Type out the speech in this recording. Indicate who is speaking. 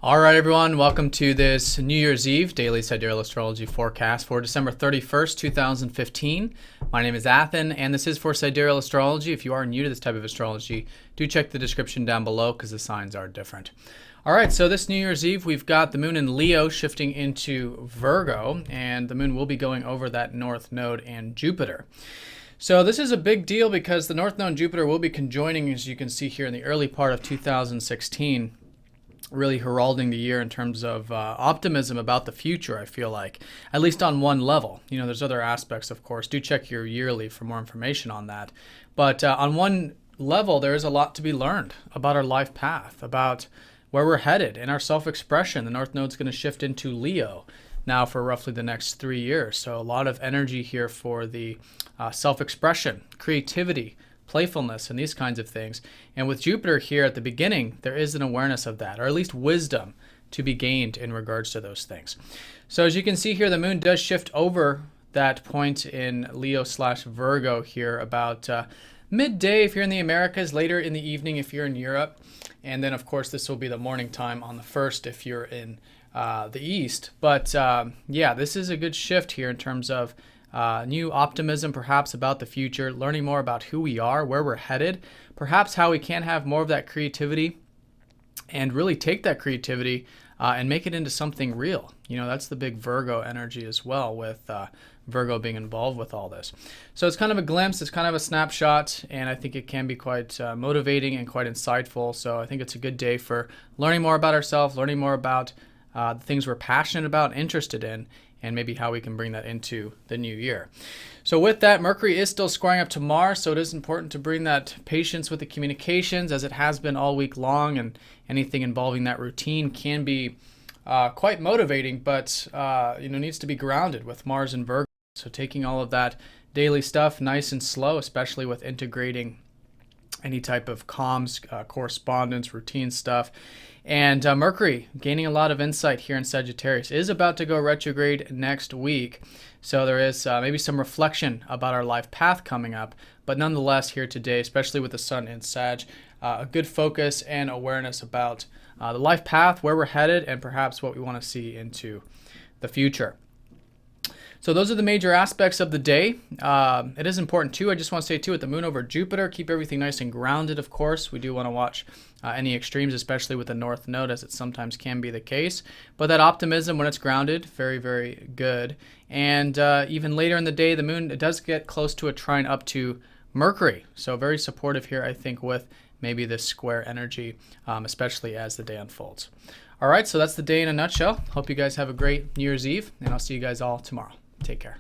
Speaker 1: All right, everyone, welcome to this New Year's Eve daily Sidereal Astrology forecast for December 31st, 2015. My name is Athen, and this is for Sidereal Astrology. If you are new to this type of astrology, do check the description down below because the signs are different. All right, so this New Year's Eve, we've got the moon in Leo shifting into Virgo, and the moon will be going over that North Node and Jupiter. So this is a big deal because the North Node and Jupiter will be conjoining, as you can see here, in the early part of 2016. Really heralding the year in terms of optimism about the future, I feel like, at least on one level. You know, there's other aspects, of course. Do check your yearly for more information on that. But on one level, there is a lot to be learned about our life path, about where we're headed and our self-expression. The North Node's going to shift into Leo now for roughly the next 3 years. So a lot of energy here for the self-expression, creativity, playfulness, and these kinds of things. And with Jupiter here at the beginning, there is an awareness of that, or at least wisdom to be gained in regards to those things. So as you can see here, the moon does shift over that point in Leo/Virgo here about midday if you're in the Americas, later in the evening if you're in Europe. And then, of course, this will be the morning time on the 1st if you're in the East. But yeah, this is a good shift here in terms of new optimism perhaps about the future, learning more about who we are, where we're headed, perhaps how we can have more of that creativity and really take that creativity and make it into something real. You know, that's the big Virgo energy as well, with Virgo being involved with all this. So it's kind of a glimpse, it's kind of a snapshot, and I think it can be quite motivating and quite insightful. So I think it's a good day for learning more about ourselves, learning more about the things we're passionate about, interested in, and maybe how we can bring that into the new year. So with that, Mercury is still squaring up to Mars, so it is important to bring that patience with the communications, as it has been all week long, and anything involving that routine can be quite motivating, but needs to be grounded with Mars and Virgo. So taking all of that daily stuff nice and slow, especially with integrating any type of comms, correspondence, routine stuff. And Mercury, gaining a lot of insight here in Sagittarius, is about to go retrograde next week. So there is maybe some reflection about our life path coming up. But nonetheless, here today, especially with the sun in Sag, a good focus and awareness about the life path, where we're headed, and perhaps what we want to see into the future. So those are the major aspects of the day. It is important too, I just want to say too, with the moon over Jupiter, keep everything nice and grounded, of course. We do want to watch any extremes, especially with the North Node, as it sometimes can be the case. But that optimism, when it's grounded, very, very good. And even later in the day, the moon, it does get close to a trine up to Mercury. So very supportive here, I think, with maybe this square energy, especially as the day unfolds. All right, so that's the day in a nutshell. Hope you guys have a great New Year's Eve, and I'll see you guys all tomorrow. Take care.